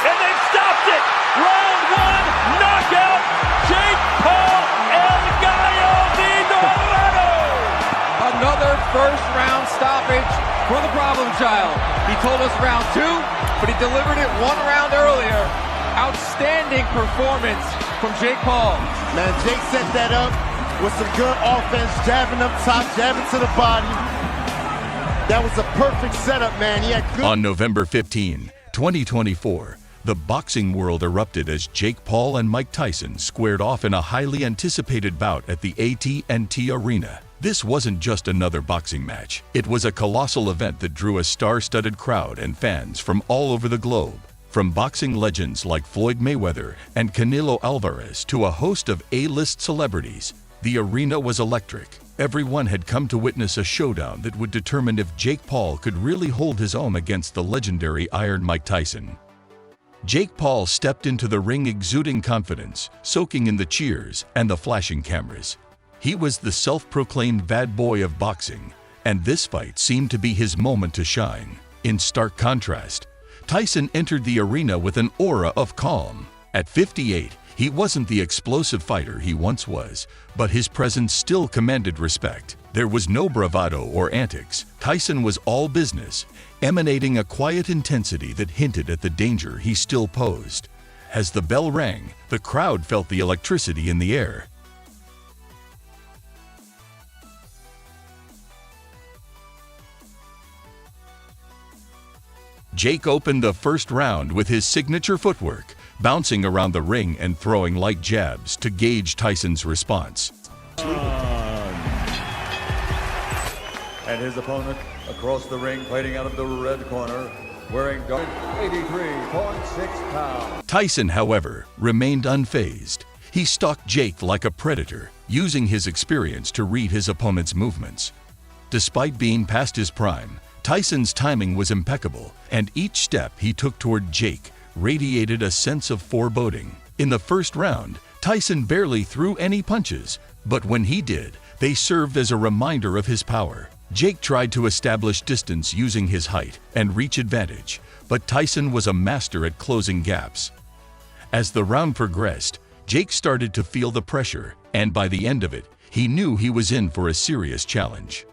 and they've stopped it. Round one, knockout, Jake Paul, El Gallo de Dorado. Another first-round stoppage for the problem child. He told us round two, but he delivered it 1 round earlier. Outstanding performance from Jake Paul. Man, Jake set that up with some good offense, jabbing up top, jabbing to the body. That was a perfect setup, man. He had good... On November 15, 2024, the boxing world erupted as Jake Paul and Mike Tyson squared off in a highly anticipated bout at the AT&T Arena. This wasn't just another boxing match. It was a colossal event that drew a star-studded crowd and fans from all over the globe. From boxing legends like Floyd Mayweather and Canelo Alvarez to a host of A-list celebrities, the arena was electric. Everyone had come to witness a showdown that would determine if Jake Paul could really hold his own against the legendary Iron Mike Tyson. Jake Paul stepped into the ring exuding confidence, soaking in the cheers and the flashing cameras. He was the self-proclaimed bad boy of boxing, and this fight seemed to be his moment to shine. In stark contrast, Tyson entered the arena with an aura of calm. At 58, he wasn't the explosive fighter he once was, but his presence still commanded respect. There was no bravado or antics. Tyson was all business, emanating a quiet intensity that hinted at the danger he still posed. As the bell rang, the crowd felt the electricity in the air. Jake opened the first round with his signature footwork, bouncing around the ring and throwing light jabs to gauge Tyson's response. And his opponent across the ring, fighting out of the red corner, wearing 83.6 pounds. Tyson, however, remained unfazed. He stalked Jake like a predator, using his experience to read his opponent's movements. Despite being past his prime, Tyson's timing was impeccable, and each step he took toward Jake radiated a sense of foreboding. In the first round, Tyson barely threw any punches, but when he did, they served as a reminder of his power. Jake tried to establish distance using his height and reach advantage, but Tyson was a master at closing gaps. As the round progressed, Jake started to feel the pressure, and by the end of it, he knew he was in for a serious challenge.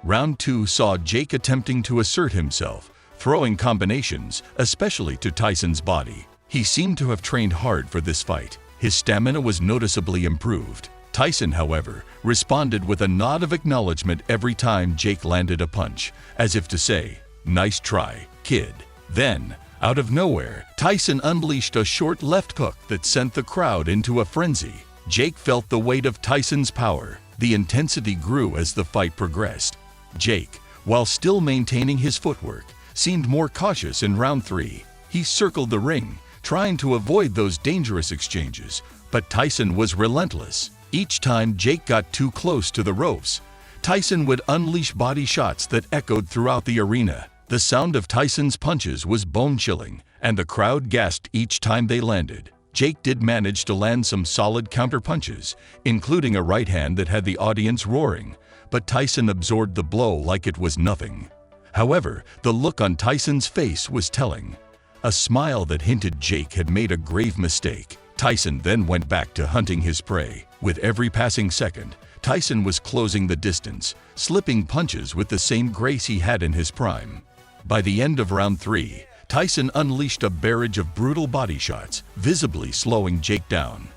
Round 2 saw Jake attempting to assert himself, throwing combinations, especially to Tyson's body. He seemed to have trained hard for this fight. His stamina was noticeably improved. Tyson, however, responded with a nod of acknowledgement every time Jake landed a punch, as if to say, "Nice try, kid." Then, out of nowhere, Tyson unleashed a short left hook that sent the crowd into a frenzy. Jake felt the weight of Tyson's power. The intensity grew as the fight progressed. Jake, while still maintaining his footwork, seemed more cautious in round 3. He circled the ring, trying to avoid those dangerous exchanges, but Tyson was relentless. Each time Jake got too close to the ropes, Tyson would unleash body shots that echoed throughout the arena. The sound of Tyson's punches was bone-chilling, and the crowd gasped each time they landed. Jake did manage to land some solid counter-punches, including a right hand that had the audience roaring, but Tyson absorbed the blow like it was nothing. However, the look on Tyson's face was telling, a smile that hinted Jake had made a grave mistake. Tyson then went back to hunting his prey. With every passing second, Tyson was closing the distance, slipping punches with the same grace he had in his prime. By the end of round 3, Tyson unleashed a barrage of brutal body shots, visibly slowing Jake down.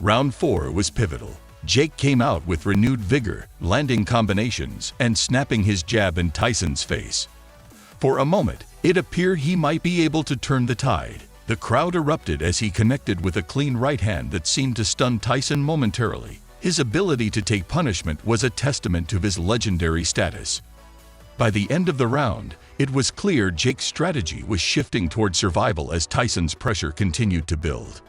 Round 4 was pivotal. Jake came out with renewed vigor, landing combinations and snapping his jab in Tyson's face. For a moment, it appeared he might be able to turn the tide. The crowd erupted as he connected with a clean right hand that seemed to stun Tyson momentarily. His ability to take punishment was a testament to his legendary status. By the end of the round, it was clear Jake's strategy was shifting toward survival as Tyson's pressure continued to build.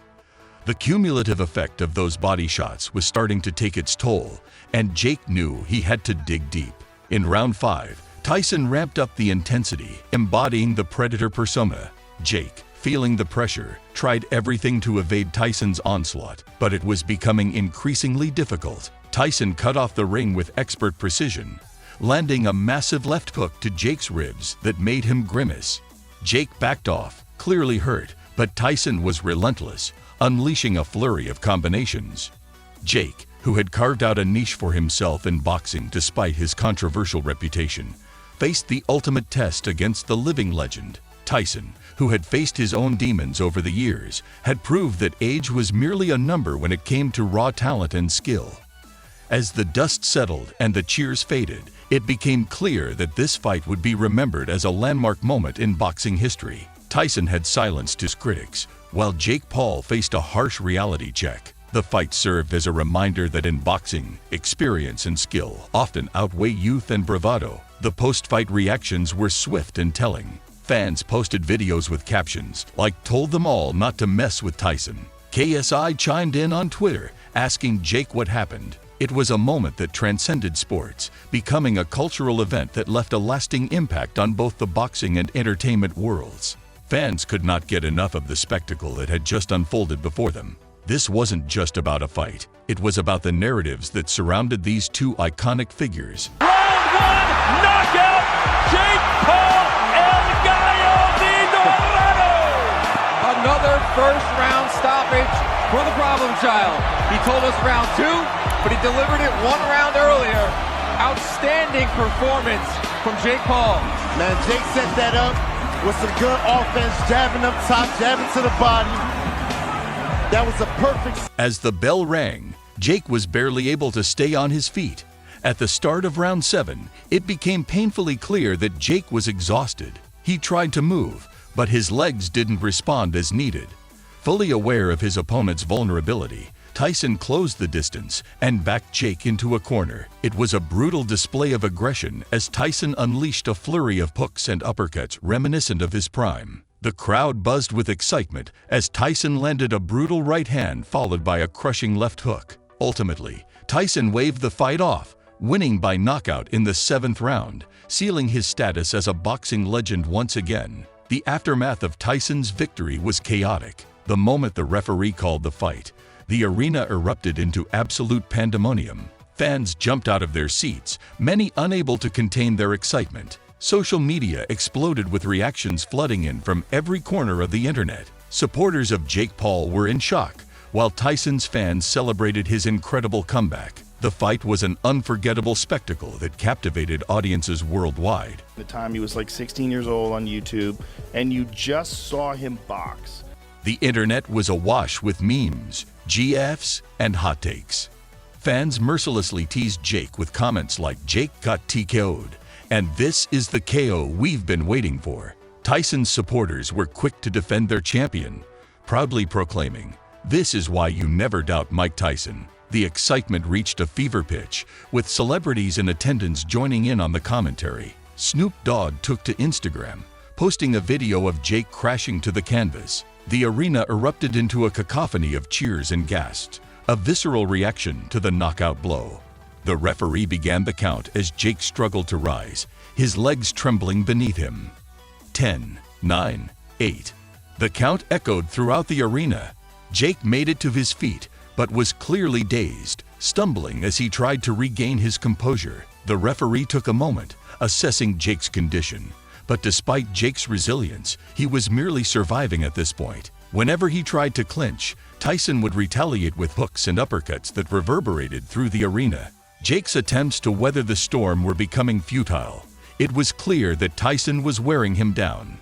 The cumulative effect of those body shots was starting to take its toll, and Jake knew he had to dig deep. In round 5, Tyson ramped up the intensity, embodying the predator persona. Jake, feeling the pressure, tried everything to evade Tyson's onslaught, but it was becoming increasingly difficult. Tyson cut off the ring with expert precision, landing a massive left hook to Jake's ribs that made him grimace. Jake backed off, clearly hurt, But Tyson was relentless, unleashing a flurry of combinations. Jake, who had carved out a niche for himself in boxing despite his controversial reputation, faced the ultimate test against the living legend. Tyson, who had faced his own demons over the years, had proved that age was merely a number when it came to raw talent and skill. As the dust settled and the cheers faded, it became clear that this fight would be remembered as a landmark moment in boxing history. Tyson had silenced his critics, while Jake Paul faced a harsh reality check. The fight served as a reminder that in boxing, experience and skill often outweigh youth and bravado. The post-fight reactions were swift and telling. Fans posted videos with captions like "Told them all not to mess with Tyson." KSI chimed in on Twitter, asking Jake what happened. It was a moment that transcended sports, becoming a cultural event that left a lasting impact on both the boxing and entertainment worlds. Fans could not get enough of the spectacle that had just unfolded before them. This wasn't just about a fight. It was about the narratives that surrounded these two iconic figures. Round one, knockout, Jake Paul, El Gallo de Dorado. Another first-round stoppage for the problem child. He told us round 2, but he delivered it 1 round earlier. Outstanding performance from Jake Paul. Man, Jake set that up with some good offense, jabbing up top, jabbing to the body. That was a perfect... As the bell rang, Jake was barely able to stay on his feet. At the start of round 7, it became painfully clear that Jake was exhausted. He tried to move, but his legs didn't respond as needed. Fully aware of his opponent's vulnerability, Tyson closed the distance and backed Jake into a corner. It was a brutal display of aggression as Tyson unleashed a flurry of hooks and uppercuts reminiscent of his prime. The crowd buzzed with excitement as Tyson landed a brutal right hand followed by a crushing left hook. Ultimately, Tyson waved the fight off, winning by knockout in the 7th round, sealing his status as a boxing legend once again. The aftermath of Tyson's victory was chaotic. The moment the referee called the fight, the arena erupted into absolute pandemonium. Fans jumped out of their seats, many unable to contain their excitement. Social media exploded with reactions flooding in from every corner of the internet. Supporters of Jake Paul were in shock, while Tyson's fans celebrated his incredible comeback. The fight was an unforgettable spectacle that captivated audiences worldwide. At the time he was like 16 years old on YouTube, and you just saw him box. The internet was awash with memes, GFs, and hot takes. Fans mercilessly teased Jake with comments like "Jake got TKO'd," and "This is the KO we've been waiting for." Tyson's supporters were quick to defend their champion, proudly proclaiming, "This is why you never doubt Mike Tyson." The excitement reached a fever pitch, with celebrities in attendance joining in on the commentary. Snoop Dogg took to Instagram, posting a video of Jake crashing to the canvas. The arena erupted into a cacophony of cheers and gasps, a visceral reaction to the knockout blow. The referee began the count as Jake struggled to rise, his legs trembling beneath him. 10, 9, 8. The count echoed throughout the arena. Jake made it to his feet, but was clearly dazed, stumbling as he tried to regain his composure. The referee took a moment, assessing Jake's condition. But despite Jake's resilience, he was merely surviving at this point. Whenever he tried to clinch, Tyson would retaliate with hooks and uppercuts that reverberated through the arena. Jake's attempts to weather the storm were becoming futile. It was clear that Tyson was wearing him down.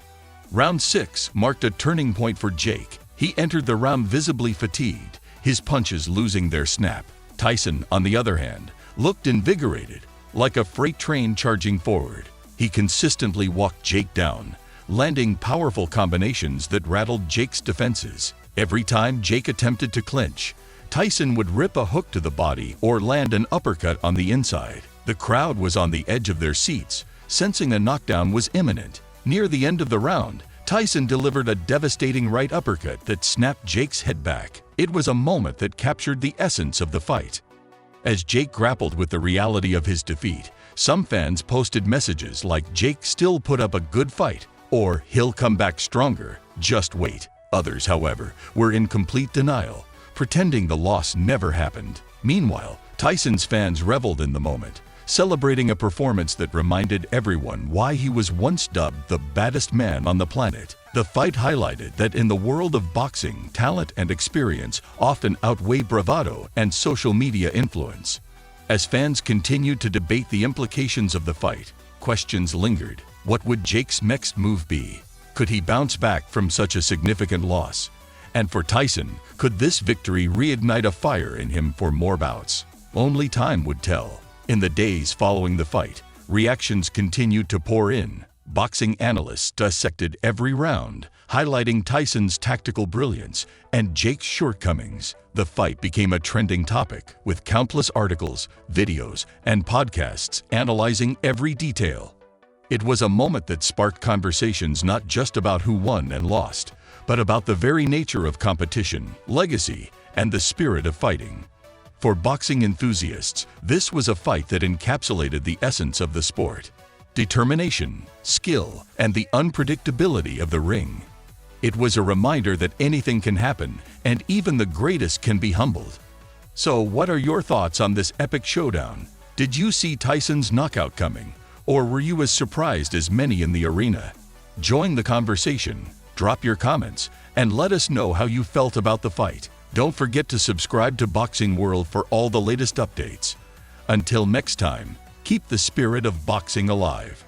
Round 6 marked a turning point for Jake. He entered the round visibly fatigued, his punches losing their snap. Tyson, on the other hand, looked invigorated, like a freight train charging forward. He consistently walked Jake down, landing powerful combinations that rattled Jake's defenses. Every time Jake attempted to clinch, Tyson would rip a hook to the body or land an uppercut on the inside. The crowd was on the edge of their seats, sensing a knockdown was imminent. Near the end of the round, Tyson delivered a devastating right uppercut that snapped Jake's head back. It was a moment that captured the essence of the fight. As Jake grappled with the reality of his defeat, some fans posted messages like "Jake still put up a good fight," or "He'll come back stronger, just wait." Others, however, were in complete denial, pretending the loss never happened. Meanwhile, Tyson's fans reveled in the moment, celebrating a performance that reminded everyone why he was once dubbed the baddest man on the planet. The fight highlighted that in the world of boxing, talent and experience often outweigh bravado and social media influence. As fans continued to debate the implications of the fight, questions lingered. What would Jake's next move be? Could he bounce back from such a significant loss? And for Tyson, could this victory reignite a fire in him for more bouts? Only time would tell. In the days following the fight, reactions continued to pour in. Boxing analysts dissected every round, highlighting Tyson's tactical brilliance and Jake's shortcomings. The fight became a trending topic, with countless articles, videos, and podcasts analyzing every detail. It was a moment that sparked conversations not just about who won and lost, but about the very nature of competition, legacy, and the spirit of fighting. For boxing enthusiasts, this was a fight that encapsulated the essence of the sport: determination, skill, and the unpredictability of the ring. It was a reminder that anything can happen, and even the greatest can be humbled. So, what are your thoughts on this epic showdown? Did you see Tyson's knockout coming, or were you as surprised as many in the arena? Join the conversation, drop your comments, and let us know how you felt about the fight. Don't forget to subscribe to Boxing World for all the latest updates. Until next time, keep the spirit of boxing alive.